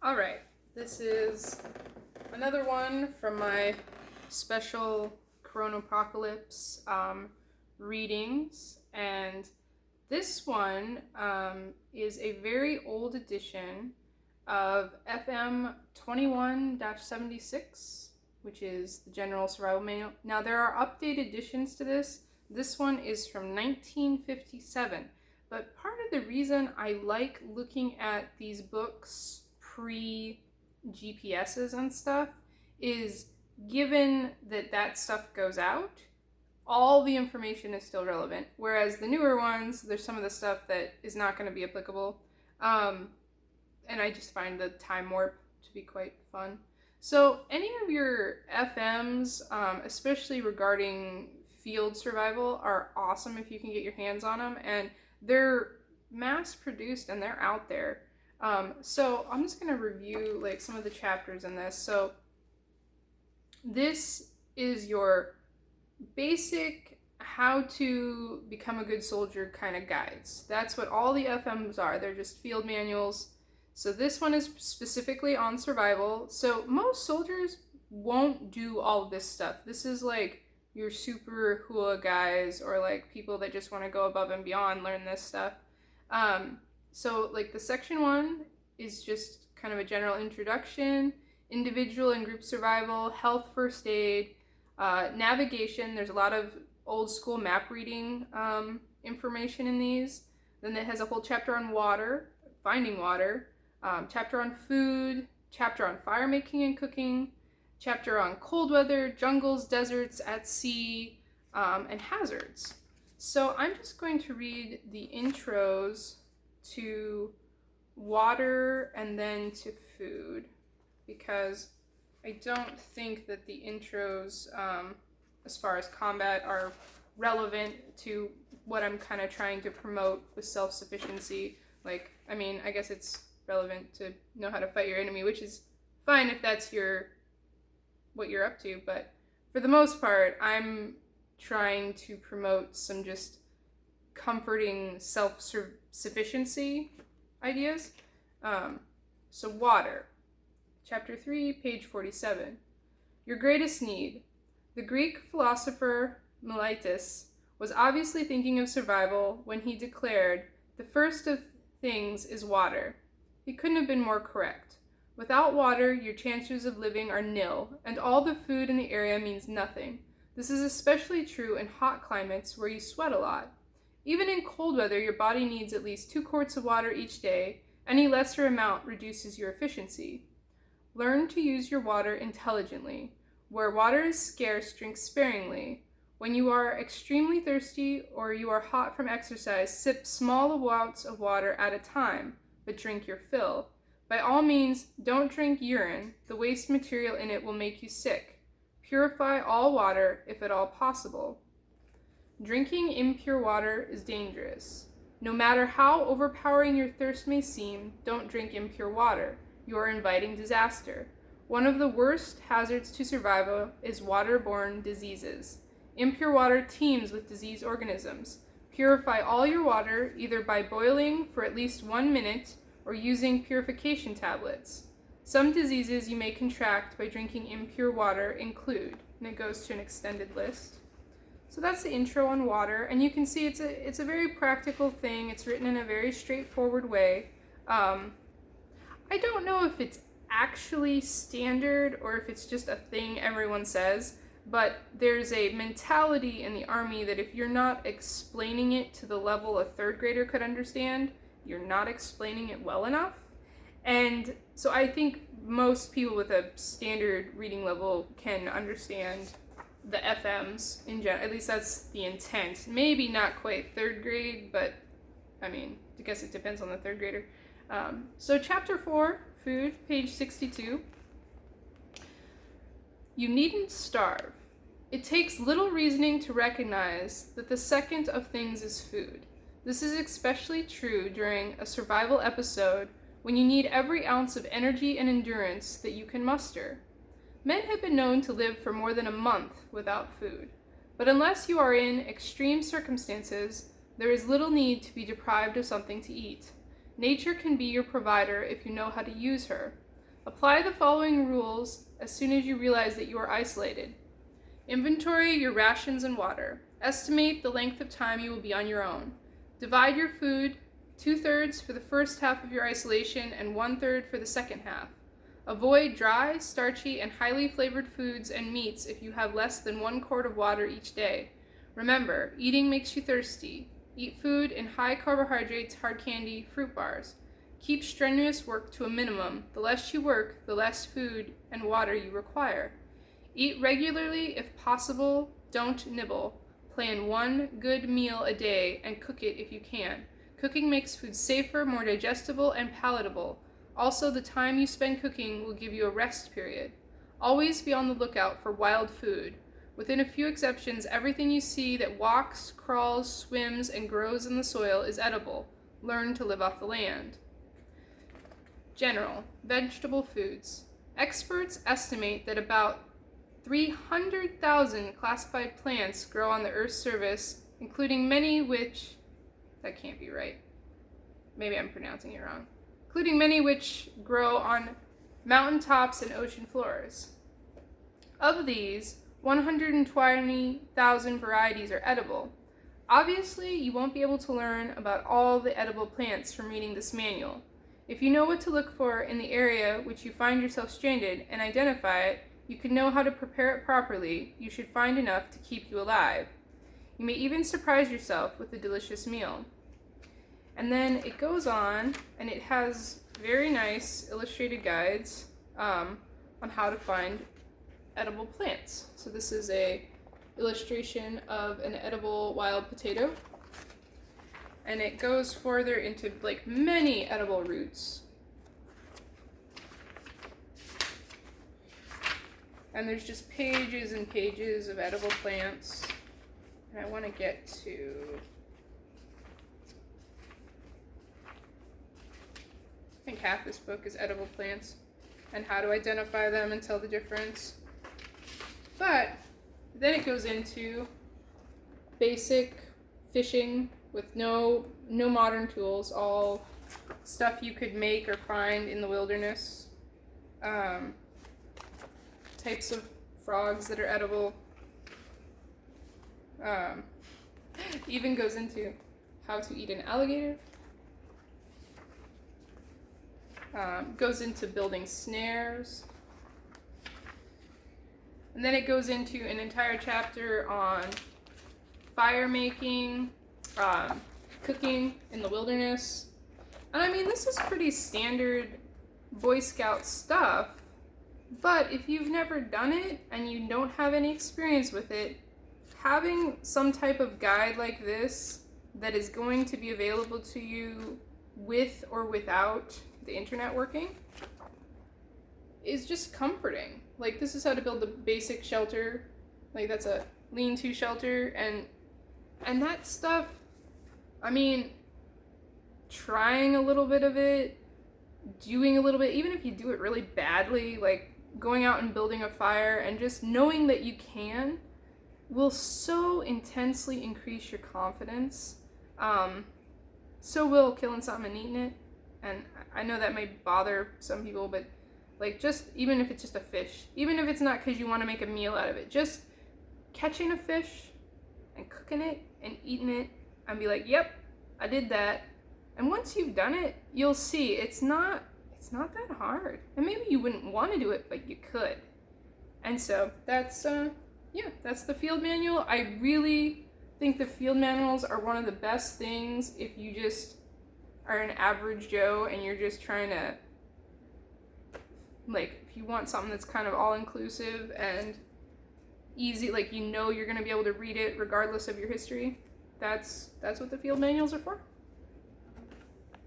Alright, this is another one from my special Coronapocalypse readings, and this one is a very old edition of FM 21-76, which is the General Survival Manual. Now, there are updated editions to this. This one is from 1957, but part of the reason I like looking at these books pre-GPSs and stuff is, given that stuff goes out, all the information is still relevant. Whereas the newer ones, there's some of the stuff that is not going to be applicable. And I just find the time warp to be quite fun. So any of your FMs, especially regarding field survival, are awesome if you can get your hands on them. And they're mass produced and they're out there. So I'm just going to review like some of the chapters in this. So this is your basic how to become a good soldier kind of guides. That's what all the FMs are. They're just field manuals. So this one is specifically on survival. So most soldiers won't do all of this stuff. This is like your super hula guys, or like people that just want to go above and beyond, learn this stuff. So like the section 1 is just kind of a general introduction, individual and group survival, health first aid, navigation. There's a lot of old school map reading information in these. Then it has a whole chapter on water, finding water, chapter on food, chapter on fire making and cooking, chapter on cold weather, jungles, deserts, at sea, and hazards. So I'm just going to read the intros to water and then to food, because I don't think that the intros, as far as combat, are relevant to what I'm kind of trying to promote with self-sufficiency. Like, I mean, I guess it's relevant to know how to fight your enemy, which is fine if that's what you're up to, but for the most part, I'm trying to promote some just comforting self-sufficiency ideas. So water. Chapter 3, page 47. Your greatest need. The Greek philosopher Miletus was obviously thinking of survival when he declared, "The first of things is water." He couldn't have been more correct. Without water, your chances of living are nil, and all the food in the area means nothing. This is especially true in hot climates where you sweat a lot. Even in cold weather, your body needs at least 2 quarts of water each day. Any lesser amount reduces your efficiency. Learn to use your water intelligently. Where water is scarce, drink sparingly. When you are extremely thirsty or you are hot from exercise, sip small amounts of water at a time, but drink your fill. By all means, don't drink urine. The waste material in it will make you sick. Purify all water, if at all possible. Drinking impure water is dangerous. No matter how overpowering your thirst may seem, don't drink impure water. You are inviting disaster. One of the worst hazards to survival is waterborne diseases. Impure water teems with disease organisms. Purify all your water, either by boiling for at least 1 minute or using purification tablets. Some diseases you may contract by drinking impure water include, and it goes to an extended list. So that's the intro on water, and you can see it's a very practical thing. It's written in a very straightforward way. I don't know if it's actually standard or if it's just a thing everyone says, but there's a mentality in the Army that if you're not explaining it to the level a 3rd grader could understand, you're not explaining it well enough. And so I think most people with a standard reading level can understand the FMs in general. At least that's the intent. Maybe not quite 3rd grade, but I mean, I guess it depends on the 3rd grader. So chapter 4, food, page 62. You needn't starve. It takes little reasoning to recognize that the second of things is food. This is especially true during a survival episode when you need every ounce of energy and endurance that you can muster. Men have been known to live for more than a month without food, but unless you are in extreme circumstances, there is little need to be deprived of something to eat. Nature can be your provider if you know how to use her. Apply the following rules as soon as you realize that you are isolated. Inventory your rations and water. Estimate the length of time you will be on your own. Divide your food 2/3 for the first half of your isolation and 1/3 for the second half. Avoid dry, starchy, and highly flavored foods and meats if you have less than 1 quart of water each day. Remember, eating makes you thirsty. Eat food in high carbohydrates, hard candy, fruit bars. Keep strenuous work to a minimum. The less you work, the less food and water you require. Eat regularly if possible. Don't nibble. Plan 1 good meal a day and cook it if you can. Cooking makes food safer, more digestible, and palatable. Also, the time you spend cooking will give you a rest period. Always be on the lookout for wild food. Within a few exceptions, everything you see that walks, crawls, swims, and grows in the soil is edible. Learn to live off the land. General, vegetable foods. Experts estimate that about 300,000 classified plants grow on the Earth's surface, including many which, that can't be right. Maybe I'm pronouncing it wrong. Including many which grow on mountaintops and ocean floors. Of these, 120,000 varieties are edible. Obviously, you won't be able to learn about all the edible plants from reading this manual. If you know what to look for in the area which you find yourself stranded and identify it, you can know how to prepare it properly. You should find enough to keep you alive. You may even surprise yourself with a delicious meal. And then it goes on, and it has very nice illustrated guides on how to find edible plants. So this is a illustration of an edible wild potato, and it goes further into like many edible roots. And there's just pages and pages of edible plants. And I want to get to I think half this book is edible plants and how to identify them and tell the difference. But then it goes into basic fishing with no modern tools, all stuff you could make or find in the wilderness. Types of frogs that are edible. Even goes into how to eat an alligator. Goes into building snares. And then it goes into an entire chapter on fire making, cooking in the wilderness. And I mean, this is pretty standard Boy Scout stuff, but if you've never done it and you don't have any experience with it, having some type of guide like this that is going to be available to you with or without the internet working is just comforting. Like, this is how to build the basic shelter. Like, that's a lean-to shelter, and that stuff, I mean, trying a little bit of it, doing a little bit, even if you do it really badly, like going out and building a fire and just knowing that you can will so intensely increase your confidence. So will killing something and eating it. And I know that may bother some people, but like, just even if it's just a fish, even if it's not because you want to make a meal out of it, just catching a fish and cooking it and eating it and be like, yep, I did that. And once you've done it, you'll see it's not that hard. And maybe you wouldn't want to do it, but you could. And so that's the field manual. I really think the field manuals are one of the best things if you just are an average Joe and you're just trying to, like, if you want something that's kind of all-inclusive and easy, like, you know you're going to be able to read it regardless of your history. That's what the field manuals are for.